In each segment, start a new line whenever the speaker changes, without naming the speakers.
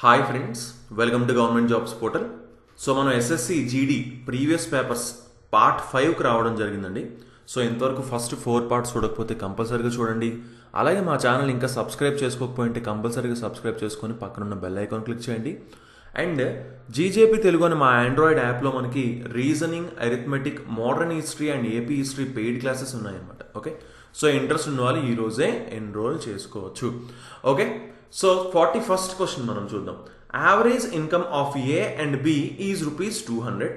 Hi friends, welcome to government jobs portal. So మనం SSC GD previous papers part 5కి రావడం జరిగిందండి. So ఇంతవరకు ఫస్ట్ 4 పార్ట్స్ చూడకపోతే కంపల్సరీగా చూడండి. అలాగే మా ఛానల్ ఇంకా సబ్స్క్రైబ్ చేసుకోకపోతే కంపల్సరీగా సబ్స్క్రైబ్ చేసుకొని పక్కనున్న బెల్ ఐకాన్ క్లిక్ చేయండి. అండ్ జీజేపీ తెలుగు అని మా ఆండ్రాయిడ్ యాప్లో మనకి reasoning, arithmetic, modern history and AP history paid classes ఉన్నాయన్నమాట. ఓకే, సో ఇంట్రెస్ట్ ఉన్న వాళ్ళు ఈరోజే ఎన్రోల్ చేసుకోవచ్చు. ఓకే, సో 41st క్వశ్చన్ మనం చూద్దాం. Average income of A and B is ₹200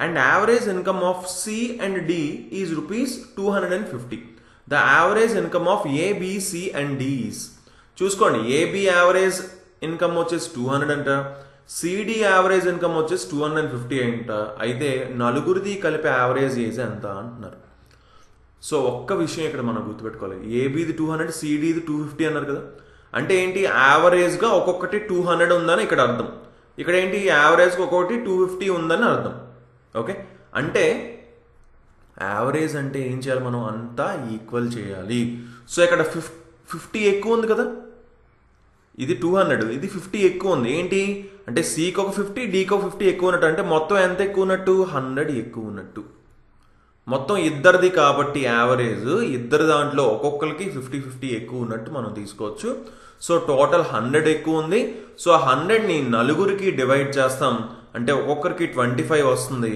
and average income of C and D is ₹250. The average income of A, B, C and D is, చూసుకోండి, AB average income వచ్చేసి 200 అంట, CD average income వచ్చేసి 250 అంట. అయితే నలుగురిది కలిపి average age ఎంత అంటున్నారు. So ఒక్క విషయం ఇక్కడ మనం గుర్తుపెట్టుకోవాలి, ఏబిది 200, సిడిది 250 అన్నారు కదా. అంటే ఏంటి, యావరేజ్గా ఒక్కొక్కటి 200 ఉందని ఇక్కడ అర్థం. ఇక్కడ ఏంటి, యావరేజ్గా ఒక్కొక్కటి 250 ఉందని అర్థం. ఓకే, అంటే యావరేజ్ అంటే ఏం చేయాలి, మనం అంతా ఈక్వల్ చేయాలి. సో ఇక్కడ 50 ఎక్కువ ఉంది కదా, ఇది 200, ఇది 50 ఎక్కువ ఉంది. ఏంటి అంటే సికి ఒక 50, డికి ఒక 50 ఎక్కువ ఉన్నట్టు. అంటే మొత్తం ఎంత ఎక్కువ ఉన్నట్టు, 100 ఎక్కువ ఉన్నట్టు. మొత్తం ఇద్దరిది కాబట్టి యావరేజ్ ఇద్దరు దాంట్లో ఒక్కొక్కరికి 50-50 ఎక్కువ ఉన్నట్టు మనం తీసుకోవచ్చు. సో టోటల్ 100 ఎక్కువ ఉంది. సో 100ని నలుగురికి డివైడ్ చేస్తాం అంటే ఒక్కొక్కరికి 25 వస్తుంది.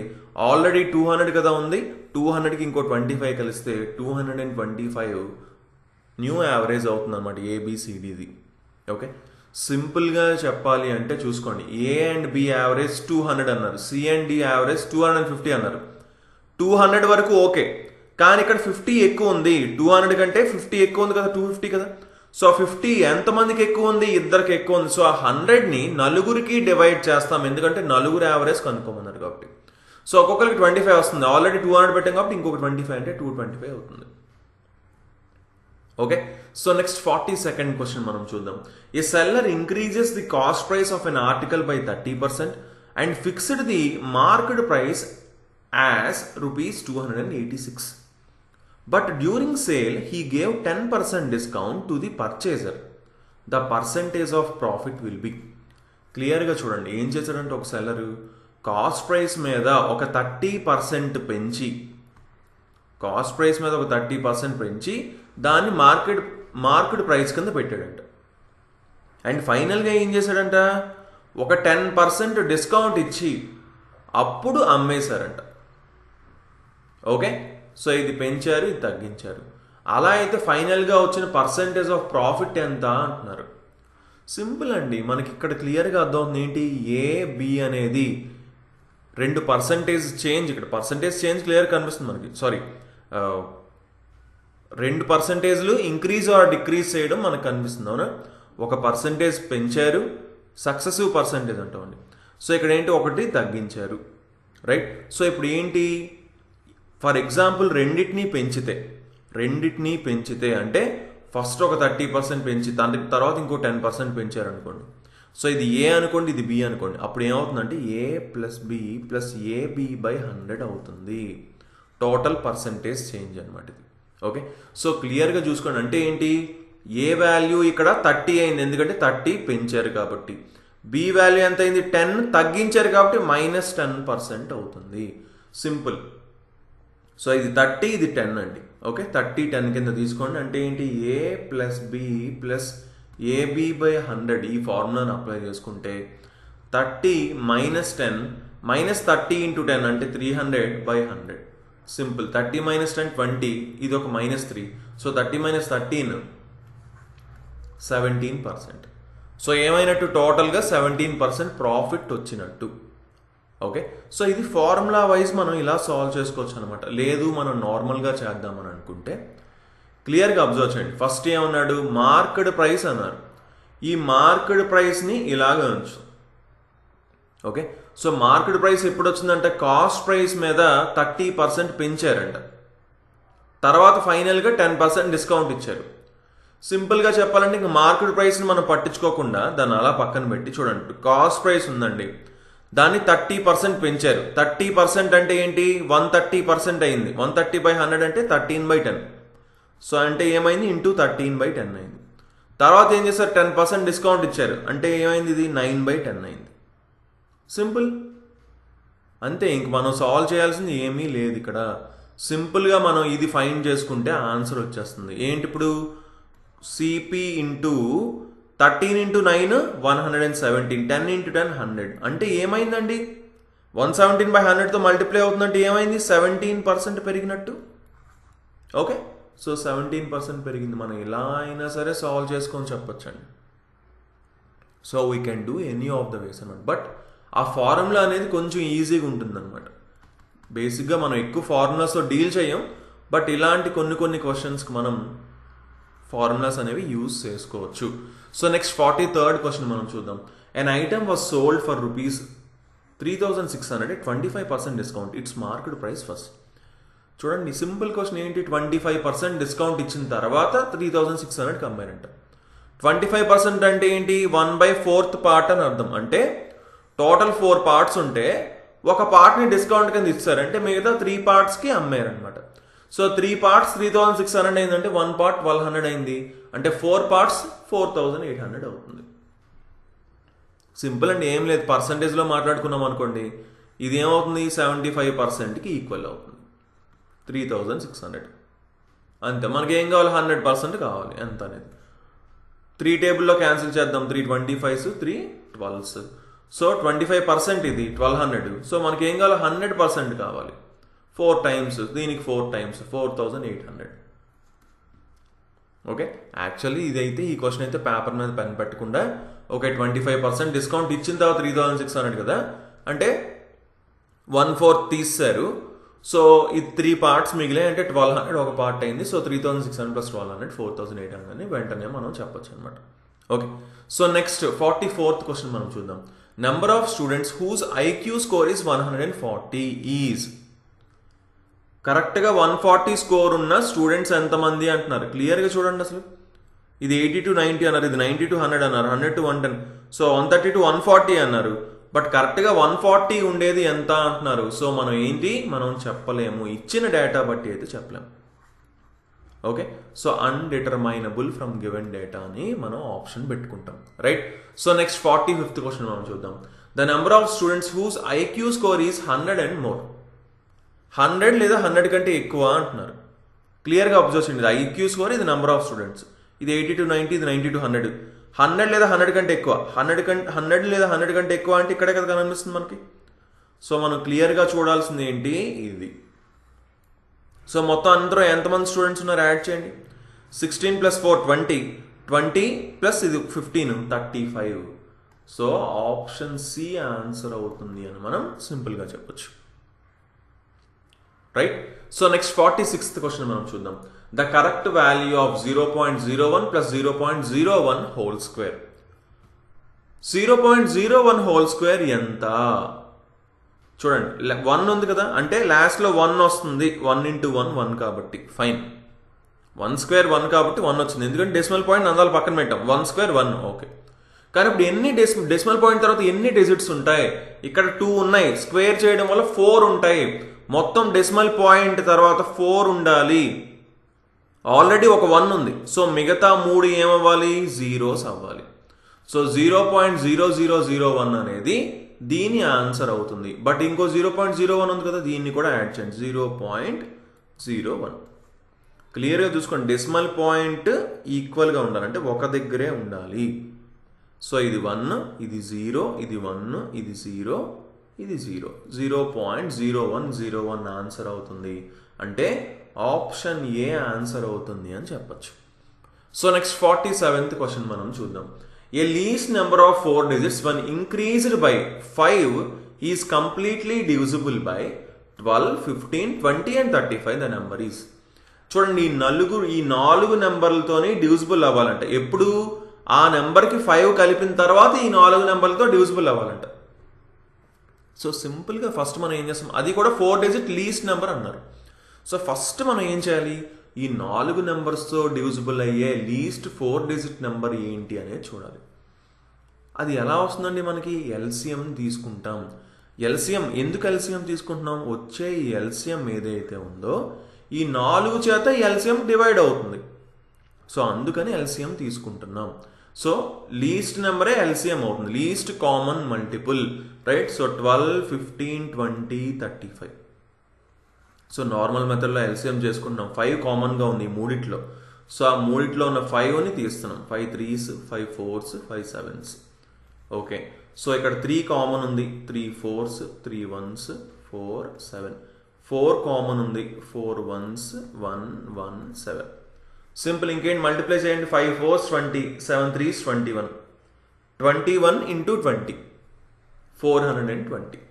ఆల్రెడీ 200 కదా ఉంది, 200కి ఇంకో 25 కలిస్తే 225 న్యూ యావరేజ్ అవుతుంది అనమాట ఏబిసిడిది. ఓకే, సింపుల్గా చెప్పాలి అంటే చూసుకోండి, ఏ అండ్ బి యావరేజ్ 200 అన్నారు, సి అండ్ డి యావరేజ్ 250 అన్నారు. 200 వరకు ఓకే, కానీ ఇక్కడ 50 ఎక్కువ ఉంది. 200 కంటే 50 ఎక్కువ ఉంది కదా, 250 కదా. సో 50 ఎంతమందికి ఎక్కువ ఉంది, ఇద్దరికి ఎక్కువ ఉంది. సో ఆ 100ని నలుగురికి డివైడ్ చేస్తాం, ఎందుకంటే నలుగురు యావరేజ్ కనుక్కోమన్నారు కాబట్టి. సో ఒక్కొక్కరికి 25 వస్తుంది. ఆల్రెడీ 200 పెట్టాం కాబట్టి ఇంకొక 25 అంటే 225 అవుతుంది. Okay, so next 42nd question మనం చూద్దాం. ఏ seller increases the cost price of N article by 30% and fixed the market price as ₹286. But during sale, he gave 10% discount to the purchaser. The percentage of profit will be. క్లియర్గా చూడండి, ఏం చేశాడంటే ఒక seller cost price మీద ఒక 30% పెంచి, cost price మీద ఒక 30% పెంచి దాన్ని మార్కెట్ ప్రైస్ కింద పెట్టాడంట. అండ్ ఫైనల్గా ఏం చేశాడంట, ఒక 10% డిస్కౌంట్ ఇచ్చి అప్పుడు అమ్మేశారంట. ఓకే, సో ఇది పెంచారు, ఇది తగ్గించారు. అలా అయితే ఫైనల్గా వచ్చిన పర్సంటేజ్ ఆఫ్ ప్రాఫిట్ ఎంత అంటున్నారు. సింపుల్ అండి, మనకి ఇక్కడ క్లియర్గా అర్థమవుతుంది. ఏంటి, ఏ బి అనేది 2% చేంజ్, ఇక్కడ పర్సంటేజ్ చేంజ్ క్లియర్ కనిపిస్తుంది మనకి. సారీ, 2% ఇంక్రీజ్ ఆర్ డిక్రీజ్ చేయడం మనకు కనిపిస్తుంది. అవునా, ఒక పర్సంటేజ్ పెంచారు, సక్సెసివ్ పర్సంటేజ్ అంటామండి. సో ఇక్కడ ఏంటి, ఒకటి తగ్గించారు, రైట్. సో ఇప్పుడు ఏంటి, ఫర్ ఎగ్జాంపుల్ రెండింటినీ పెంచితే అంటే ఫస్ట్ ఒక 30% పెంచి దాని తర్వాత ఇంకో 10% పెంచారు అనుకోండి. సో ఇది ఏ అనుకోండి, ఇది బి అనుకోండి. అప్పుడు ఏమవుతుందంటే A plus B plus AB by 100 అవుతుంది. టోటల్ పర్సంటేజ్ చేంజ్ అనమాట ఇది. ఓకే, సో క్లియర్గా చూసుకోండి. అంటే ఏంటి, ఏ వాల్యూ ఇక్కడ 30 అయింది, ఎందుకంటే 30 పెంచారు కాబట్టి. బి వాల్యూ ఎంత అయింది, 10 తగ్గించారు కాబట్టి -10% అవుతుంది. సింపుల్. సో ఇది 30, ఇది 10 అండి. ఓకే, 30 10 కింద తీసుకోండి. అంటే ఏంటి, A plus B plus AB by 100 ఈ ఫార్ములాని అప్లై చేసుకుంటే 30 - 10 -30 × 10 అంటే 300 బై 100. సింపుల్. 30 - 10 20, ఇది ఒక -3. సో 30 - 13 17%. సో ఏమైనట్టు, టోటల్గా 17% ప్రాఫిట్ వచ్చినట్టు. ఓకే, సో ఇది ఫార్ములా వైజ్ మనం ఇలా సాల్వ్ చేసుకోవచ్చు అనమాట. లేదు మనం నార్మల్గా చేద్దామని అనుకుంటే క్లియర్గా అబ్జర్వ్ చేయండి. ఫస్ట్ ఏమన్నాడు, మార్కెట్ ప్రైస్ అన్నారు. ఈ మార్కెట్ ప్రైస్ని ఇలాగ ఉంచు. ఓకే, సో మార్కెట్ ప్రైస్ ఎప్పుడు వచ్చిందంటే కాస్ట్ ప్రైస్ మీద 30% పెంచారంట, తర్వాత ఫైనల్గా 10% డిస్కౌంట్ ఇచ్చారు. సింపుల్గా చెప్పాలంటే ఇంక మార్కెట్ ప్రైస్ని మనం పట్టించుకోకుండా దాన్ని అలా పక్కన పెట్టి చూడండి, కాస్ట్ ప్రైస్ ఉందండి, దాన్ని 30% పెంచారు. 30% అంటే ఏంటి, 130% అయింది. 130 బై 100 అంటే 13/10. సో అంటే ఏమైంది, ఇంటూ 13/10 అయింది. తర్వాత ఏం చేశారు, 10% డిస్కౌంట్ ఇచ్చారు, అంటే ఏమైంది, ఇది 9/10 అయింది. సింపుల్, అంతే. ఇంక మనం సాల్వ్ చేయాల్సింది ఏమీ లేదు ఇక్కడ. సింపుల్గా మనం ఇది ఫైండ్ చేసుకుంటే ఆన్సర్ వచ్చేస్తుంది. ఏంటి ఇప్పుడు, సిపి ఇంటూ 13 ఇంటూ 9 117, 10 ఇంటూ 10 100. అంటే ఏమైందండి, 117/100తో మల్టిప్లై అవుతుందంటే ఏమైంది, 17% పెరిగినట్టు. ఓకే, సో 17% పెరిగింది. మనం ఎలా అయినా సరే సాల్వ్ చేసుకొని చెప్పొచ్చండి. So we can do any of the ways అనమాట. బట్ ఆ ఫార్ములా అనేది కొంచెం ఈజీగా ఉంటుంది అనమాట. బేసిక్గా మనం ఎక్కువ ఫార్ములాస్తో డీల్ చేయం, బట్ ఇలాంటి కొన్ని క్వశ్చన్స్కి మనం ఫార్ములాస్ అనేవి యూజ్ చేసుకోవచ్చు. సో నెక్స్ట్ 43rd క్వశ్చన్ మనం చూద్దాం. An item was sold for ₹3,600 25% discount, its market price first. చూడండి, సింపుల్ క్వశ్చన్ ఏంటి, 25% డిస్కౌంట్ ఇచ్చిన తర్వాత 3,600కి అమ్మారంట. 25% అంటే ఏంటి, 1/4 పార్ట్ అని అర్థం. అంటే టోటల్ 4 పార్ట్స్ ఉంటే ఒక పార్ట్ని డిస్కౌంట్ కింద ఇచ్చారంటే మిగతా 3 పార్ట్స్కి అమ్మారనమాట. సో 3 పార్ట్స్ 3,600 అయిందంటే 1 పార్ట్ 1,200 అయింది, అంటే 4 పార్ట్స్ 4,800 అవుతుంది. సింపుల్ అండి, ఏం లేదు. పర్సంటేజ్లో మాట్లాడుకున్నాం అనుకోండి, ఇది ఏమవుతుంది, 75%కి ఈక్వల్ అవుతుంది 3,600. అంతే, మనకి ఏం కావాలి, 100% కావాలి ఎంత అనేది. 3 టేబుల్లో క్యాన్సిల్ చేద్దాం, 3 25s 3 12s. సో 25% ఇది 1,200. సో మనకి ఏం కావాలి, 100% కావాలి. 4 టైమ్స్ దీనికి 4 టైమ్స్ 4,800. ఓకే, యాక్చువల్లీ ఇదైతే ఈ క్వశ్చన్ అయితే పేపర్ మీద పెన్ పెట్టకుండా, ఓకే 25% డిస్కౌంట్ ఇచ్చిన తర్వాత 3,600 కదా, అంటే 1/4 తీస్తారు. సో ఇది 3 పార్ట్స్ మిగిలాయి, అంటే 1,200 ఒక పార్ట్ అయింది. సో 3,600 + 1,200 4,800 అని వెంటనే మనం చెప్పొచ్చు అనమాట. Okay, so next 44th question మనం చూద్దాం. Number of students whose IQ score is 140 is. కరెక్ట్గా 140 స్కోర్ ఉన్న స్టూడెంట్స్ ఎంతమంది అంటున్నారు, క్లియర్గా చూడండి. అసలు ఇది 80 to 90 అన్నారు, ఇది 90 to 100 అన్నారు, 100 to 110, సో 130 to 140 అన్నారు. బట్ కరెక్ట్గా 140 ఉండేది ఎంత అంటున్నారు. సో మనం ఏంటి, మనం చెప్పలేము, ఇచ్చిన డేటా బట్టి అయితే చెప్పలేము. Okay, so undeterminable from given data అని మనం ఆప్షన్ పెట్టుకుంటాం, right. So next 45th question మనం చూద్దాం. The number of students whose IQ score is 100 and more. 100 లేదా 100 కంటే ఎక్కువ అంటున్నారు. క్లియర్గా అబ్జర్వ్ చేయండి, ఇది ఐక్యూ స్కోర్, ఇది నెంబర్ ఆఫ్ స్టూడెంట్స్, ఇది 80 to 90, ఇది 90 to 100. 100 లేదా 100 కంటే ఎక్కువ, 100 లేదా 100 కంటే ఎక్కువ అంటే ఇక్కడే కదా కనిపిస్తుంది మనకి. సో మనం క్లియర్గా చూడాల్సింది ఏంటి, ఇది. సో మొత్తం అందరూ ఎంతమంది స్టూడెంట్స్ ఉన్నారు యాడ్ చేయండి. 16 + 4 20, 20 ప్లస్ ఇది 15 35. సో ఆప్షన్ సి ఆన్సర్ అవుతుంది అని మనం సింపుల్గా చెప్పొచ్చు, right. So next 46th question మనం చూద్దాం. The correct value of 0.01 + 0.01 whole square. 0.01 whole square ఎంత చూడండి, 1 ఉంది కదా, అంటే లాస్ట్లో 1 వస్తుంది, 1 × 1 1 కాబట్టి ఫైన్. 1 స్క్వేర్ 1 కాబట్టి 1 వచ్చింది, ఎందుకంటే డెసిమల్ పాయింట్ అందాలు పక్కన పెట్టాం. 1 స్క్వేర్ 1, ఓకే. కానీ ఇప్పుడు ఎన్ని డెసిమల్ పాయింట్ తర్వాత ఎన్ని డిజిట్స్ ఉంటాయి, ఇక్కడ 2 ఉన్నాయి, స్క్వేర్ చేయడం వల్ల 4 ఉంటాయి. మొత్తం డెసిమల్ పాయింట్ తర్వాత 4 ఉండాలి. ఆల్రెడీ ఒక 1 ఉంది, సో మిగతా 3 ఏమవ్వాలి, జీరోస్ అవ్వాలి. సో 0.0001 అనేది దీని ఆన్సర్ అవుతుంది. బట్ ఇంకో 0.01 ఉంది కదా, దీన్ని కూడా యాడ్ చేయండి, 0.01. క్లియర్గా చూసుకోండి, డెసిమల్ పాయింట్ ఈక్వల్గా ఉండాలంటే ఒక దగ్గరే ఉండాలి. సో ఇది 1, ఇది 0, ఇది 1, ఇది 0, ఇది 0. 0.0101 ఆన్సర్ అవుతుంది, అంటే ఆప్షన్ ఏ ఆన్సర్ అవుతుంది అని చెప్పచ్చు. సో నెక్స్ట్ 47th క్వశ్చన్ మనం చూద్దాం. A least number of 4 digits when increased by 5 is completely divisible by 12, 15, 20 and 35. The number is. చూడండి, ఈ 4 నెంబర్లతోని డివిజిబుల్ అవ్వాలంట. ఎప్పుడు ఆ నెంబర్కి 5 కలిపిన తర్వాత ఈ 4 నెంబర్లతో డివిజిబుల్ అవ్వాలంట. సో సింపుల్గా ఫస్ట్ మనం ఏం చేస్తాం, అది కూడా 4 digit లీస్ట్ నెంబర్ అన్నారు. సో ఫస్ట్ మనం ఏం చేయాలి, ఈ 4 నెంబర్స్తో డివిజిబుల్ అయ్యే లీస్ట్ 4 digit నెంబర్ ఏంటి అనేది చూడాలి. అది ఎలా వస్తుందండి, మనకి ఎల్సిఎం తీసుకుంటాం. ఎల్సిఎం ఎందుకు ఎల్సిఎం తీసుకుంటున్నాం, వచ్చే ఈ ఎల్సిఎం ఏదైతే ఉందో ఈ 4 చేత ఎల్సిఎం డివైడ్ అవుతుంది. సో అందుకని ఎల్సిఎం తీసుకుంటున్నాం. సో లీస్ట్ నెంబరే ఎల్సిఎం అవుతుంది, least common multiple, right? So 12, 15, 20, 35. So normal మెథడ్లో ఎల్సిఎం చేసుకుంటున్నాం. 5 కామన్గా ఉంది ఈ మూడిట్లో. సో ఆ మూడిట్లో ఉన్న 5ని తీస్తున్నాం. 5 3s, 5 4s, 5 7s. Okay, so ఇక్కడ 3 కామన్ ఉంది, 3 4s, 3 1s, 4 7. 4 కామన్ ఉంది, 4 1s, 1 1 7. సింపుల్, ఇంకేంటి మల్టిప్లై చేయండి. 5 4s 20, 7 3s 21. 21 into 20, 420.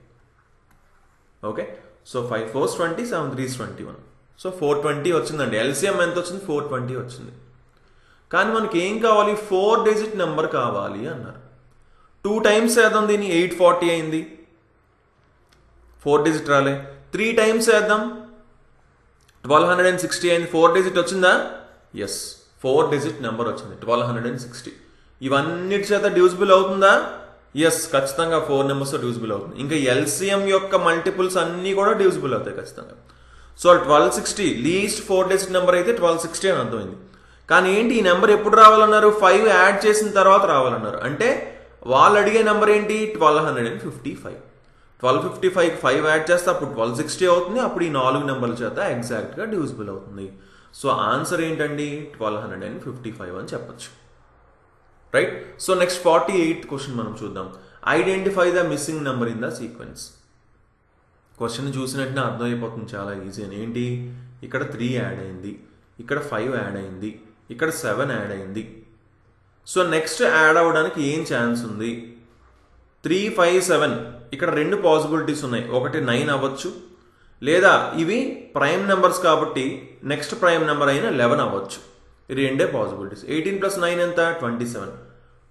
Okay, so 5 4s 20, 7 3s 21. So 420 వచ్చిందండి. ఎల్సిఎం ఎంత వచ్చింది? 420 వచ్చింది. కానీ మనకి ఏం కావాలి? 4 డిజిట్ నెంబర్ కావాలి అన్నారు. 2 టైమ్స్ వేద్దాం, దీన్ని 840 అయింది, 4 డిజిట్ రాలే. 3 టైమ్స్ వేద్దాం, 1260 అయింది, 4 డిజిట్ వచ్చిందా? ఎస్, 4 డిజిట్ నెంబర్ వచ్చింది, 1260. ఇవన్నిటి చేత డ్యూజిబుల్ అవుతుందా? ఎస్, ఖచ్చితంగా 4 నెంబర్స్ డ్యూజిబుల్ అవుతుంది. ఇంకా ఎల్సిఎం యొక్క మల్టిపుల్స్ అన్నీ కూడా డ్యూజిబుల్ అవుతాయి ఖచ్చితంగా. సో 1260 లీస్ట్ 4 డిజిట్ నెంబర్ అయితే 1260 అని అర్థమైంది. కానీ ఏంటి, ఈ నెంబర్ ఎప్పుడు రావాలన్నారు? 5 యాడ్ చేసిన తర్వాత రావాలన్నారు. అంటే వాళ్ళు అడిగే నెంబర్ ఏంటి? 1255. 1255కి 5 యాడ్ చేస్తే అప్పుడు 1260 అవుతుంది. అప్పుడు ఈ 4 నెంబర్ల చేత ఎగ్జాక్ట్గా డ్యూజిబుల్ అవుతుంది. సో ఆన్సర్ ఏంటండి? 1255 అని చెప్పచ్చు, right? So next 48th question మనం చూద్దాం. Identify the missing number in the sequence. Question చూసినట్టునే అర్థమైపోతుంది, చాలా ఈజీ అని. ఏంటి, ఇక్కడ 3 యాడ్ అయింది, ఇక్కడ 5 యాడ్ అయింది, ఇక్కడ 7 యాడ్ అయింది. సో నెక్స్ట్ యాడ్ అవ్వడానికి ఏం ఛాన్స్ ఉంది? 3 5 7. ఇక్కడ 2 పాసిబిలిటీస్ ఉన్నాయి. ఒకటి 9 అవ్వచ్చు, లేదా ఇవి ప్రైమ్ నెంబర్స్ కాబట్టి నెక్స్ట్ ప్రైమ్ నెంబర్ అయినా 11 అవ్వచ్చు. ఇది 2 పాసిబిలిటీస్. 18 + 9 ఎంత? 27.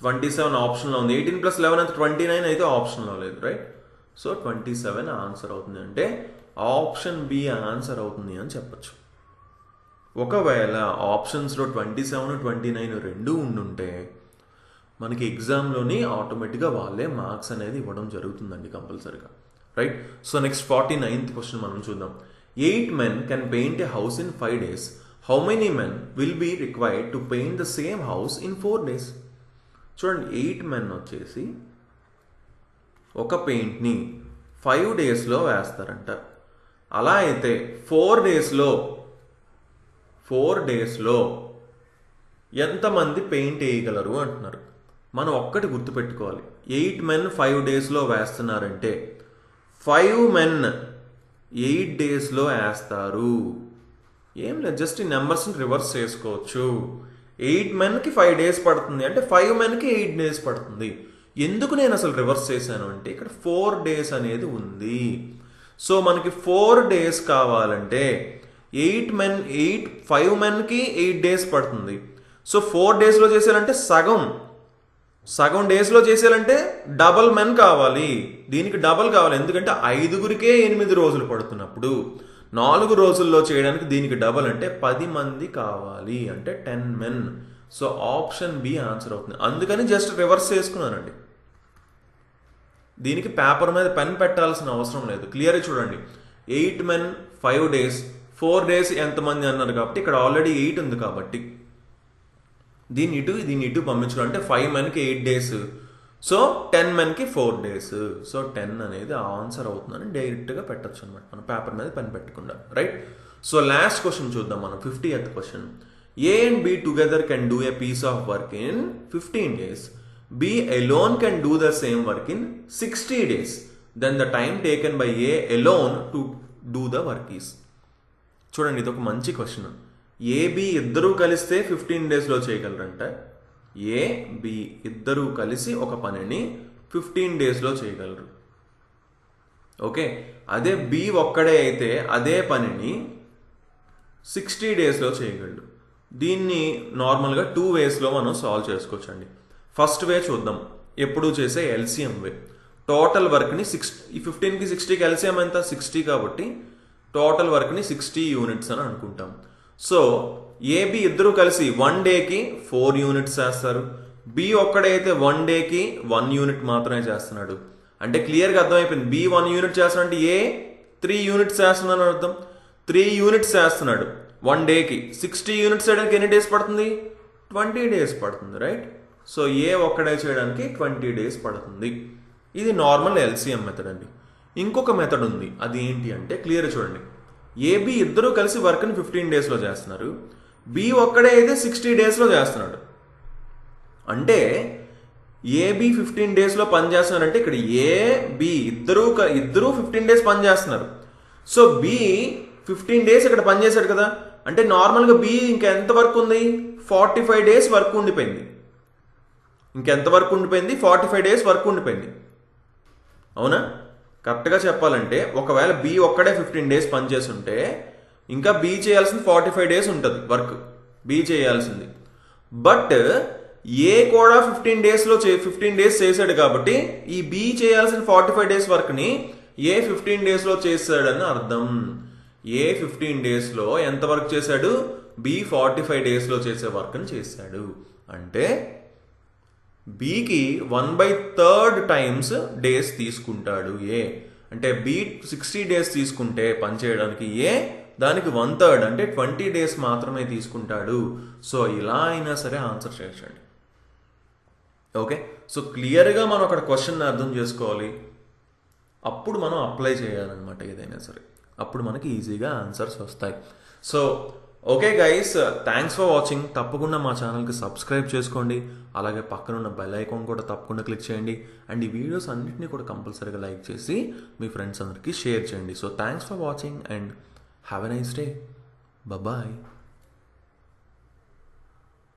27 ఆప్షన్లో ఉంది. 18 + 11 ఎంత? 29 అయితే ఆప్షన్లో లేదు, రైట్? సో 27 ఆన్సర్ అవుతుంది. అంటే ఆప్షన్ బి ఆన్సర్ అవుతుంది అని చెప్పచ్చు. ఒకవేళ ఆప్షన్స్లో 27, 29 రెండు ఉండుంటే మనకి ఎగ్జామ్లోని ఆటోమేటిక్గా వాళ్ళే మార్క్స్ అనేది ఇవ్వడం జరుగుతుందండి కంపల్సరీగా, right? So next 49th question మనం చూద్దాం. 8 men can paint a house in 5 days. How many men will be required to paint the same house in 4 days? చూడండి, 8 men వచ్చేసి ఒక పెయింట్ని 5 డేస్లో వేస్తారంట. అలా అయితే 4 డేస్లో ఎంతమంది పెయింట్ వేయగలరు అంటున్నారు. మనం ఒక్కటి గుర్తుపెట్టుకోవాలి, 8 men 5 డేస్లో వేస్తున్నారంటే 5 men 8 డేస్లో వేస్తారు. ఏం లేదు, జస్ట్ ఈ నెంబర్స్ని రివర్స్ చేసుకోవచ్చు. 8 menకి 5 డేస్ పడుతుంది అంటే 5 menకి 8 డేస్ పడుతుంది. ఎందుకు నేను అసలు రివర్స్ చేశాను అంటే ఇక్కడ 4 డేస్ అనేది ఉంది. సో మనకి 4 డేస్ కావాలంటే 5 menకి 8 డేస్ పడుతుంది. సో 4 డేస్లో చేసేయాలంటే సగం డేస్లో చేసేయాలంటే డబల్ మెన్ కావాలి. దీనికి డబల్ కావాలి, ఎందుకంటే 5గురికే 8 రోజులు పడుతున్నప్పుడు 4 రోజుల్లో చేయడానికి దీనికి డబల్ అంటే 10 మంది కావాలి, అంటే 10 men. So option B answer అవుతుంది. అందుకని జస్ట్ రివర్స్ చేసుకున్నానండి. దీనికి పేపర్ మీద పెన్ పెట్టాల్సిన అవసరం లేదు. క్లియర్గా చూడండి, 8 men 5 days, 4 days ఎంతమంది అన్నారు కాబట్టి ఇక్కడ ఆల్రెడీ 8 ఉంది కాబట్టి దీన్ని ఇటు పంపించుకోవాలి. అంటే 5 menకి 8 days, సో 10 menకి 4 days. సో 10 అనేది ఆన్సర్ అవుతుందని డైరెక్ట్గా పెట్టచ్చు అనమాట మనం పేపర్ మీద పెన్ పెట్టకుండా, రైట్? సో లాస్ట్ క్వశ్చన్ చూద్దాం మనం. 50th question. A and B together can do a piece of work in 15 days. B alone can do the same work in 60 days. Then the time taken by A alone to do the work is. చూడండి, ఇది ఒక మంచి question. AB ఇద్దరూ కలిస్తే 15 డేస్లో చేయగలరంట. AB ఇద్దరూ కలిసి ఒక పనిని 15 డేస్లో చేయగలరు. ఓకే, అదే బి ఒక్కడే అయితే అదే పనిని 60 డేస్లో చేయగలడు. దీన్ని నార్మల్గా 2 waysలో మనం సాల్వ్ చేసుకోవచ్చండి. ఫస్ట్ వే చూద్దాం, ఎప్పుడు చేసే ఎల్సిఎం వే. టోటల్ వర్క్ని 15కి 60కి ఎల్సిఎం ఎంత? 60 కాబట్టి టోటల్ వర్క్ని 60 units అని అనుకుంటాం. సో ఏబి ఇద్దరు కలిసి 1 dayకి 4 units చేస్తారు. బి ఒక్కడైతే 1 dayకి 1 unit మాత్రమే చేస్తున్నాడు. అంటే క్లియర్గా అర్థమైపోయింది, బి 1 unit చేస్తున్నాడు అంటే ఏ 3 units చేస్తున్నాడు అర్థం. 3 units చేస్తున్నాడు 1 dayకి. 60 units చేయడానికి ఎన్ని డేస్ పడుతుంది? 20 డేస్ పడుతుంది, రైట్? సో ఏ ఒక్కడే చేయడానికి 20 డేస్ పడుతుంది. ఇది నార్మల్ ఎల్సిఎం మెథడ్ అండి. ఇంకొక మెథడ్ ఉంది, అది ఏంటి అంటే క్లియర్ చూడండి. ఏబి ఇద్దరూ కలిసి వర్క్ని 15 డేస్లో చేస్తున్నారు, బి ఒక్కడే అయితే 60 డేస్లో చేస్తున్నాడు. అంటే ఏబి 15 డేస్లో పని చేస్తున్నారంటే ఇక్కడ ఏ బి ఇద్దరూ 15 డేస్ పని చేస్తున్నారు. సో బి 15 డేస్ ఇక్కడ పని చేశాడు కదా, అంటే నార్మల్గా బి ఇంకెంత వర్క్ ఉంది, 45 డేస్ వర్క్ ఉండిపోయింది. ఇంకెంత వర్క్ ఉండిపోయింది, 45 డేస్ వర్క్ ఉండిపోయింది. అవునా? కరెక్ట్గా చెప్పాలంటే ఒకవేళ బి ఒక్కడే 15 డేస్ పనిచేస్తుంటే ఇంకా బి చేయాల్సింది 45 డేస్ ఉంటుంది వర్క్, బి చేయాల్సింది. బట్ ఏ కూడా 15 డేస్ చేశాడు కాబట్టి ఈ బి చేయాల్సిన 45 డేస్ వర్క్ని ఏ 15 డేస్లో చేశాడని అర్థం. ఏ 15 డేస్లో ఎంత వర్క్ చేశాడు, బి 45 డేస్లో చేసే వర్క్ని చేశాడు. అంటే బికి 1/3 టైమ్స్ డేస్ తీసుకుంటాడు ఏ. అంటే బి 60 డేస్ తీసుకుంటే పని చేయడానికి ఏ దానికి 1/3 అంటే 20 డేస్ మాత్రమే తీసుకుంటాడు. సో ఇలా అయినా సరే ఆన్సర్ చేయండి. ఓకే, సో క్లియర్గా మనం అక్కడ క్వశ్చన్ అర్థం చేసుకోవాలి, అప్పుడు మనం అప్లై చేయాలన్నమాట ఏదైనా సరే, అప్పుడు మనకి ఈజీగా ఆన్సర్స్ వస్తాయి. So okay guys, thanks for watching. తప్పకుండా మా ఛానల్కి సబ్స్క్రైబ్ చేసుకోండి, అలాగే పక్కన ఉన్న బెల్ ఐకాన్ కూడా తప్పకుండా క్లిక్ చేయండి. అండ్ ఈ వీడియోస్ అన్నింటినీ కూడా కంపల్సరీగా లైక్ చేసి మీ ఫ్రెండ్స్ అందరికీ షేర్ చేయండి. So thanks for watching and have a nice day. Bye.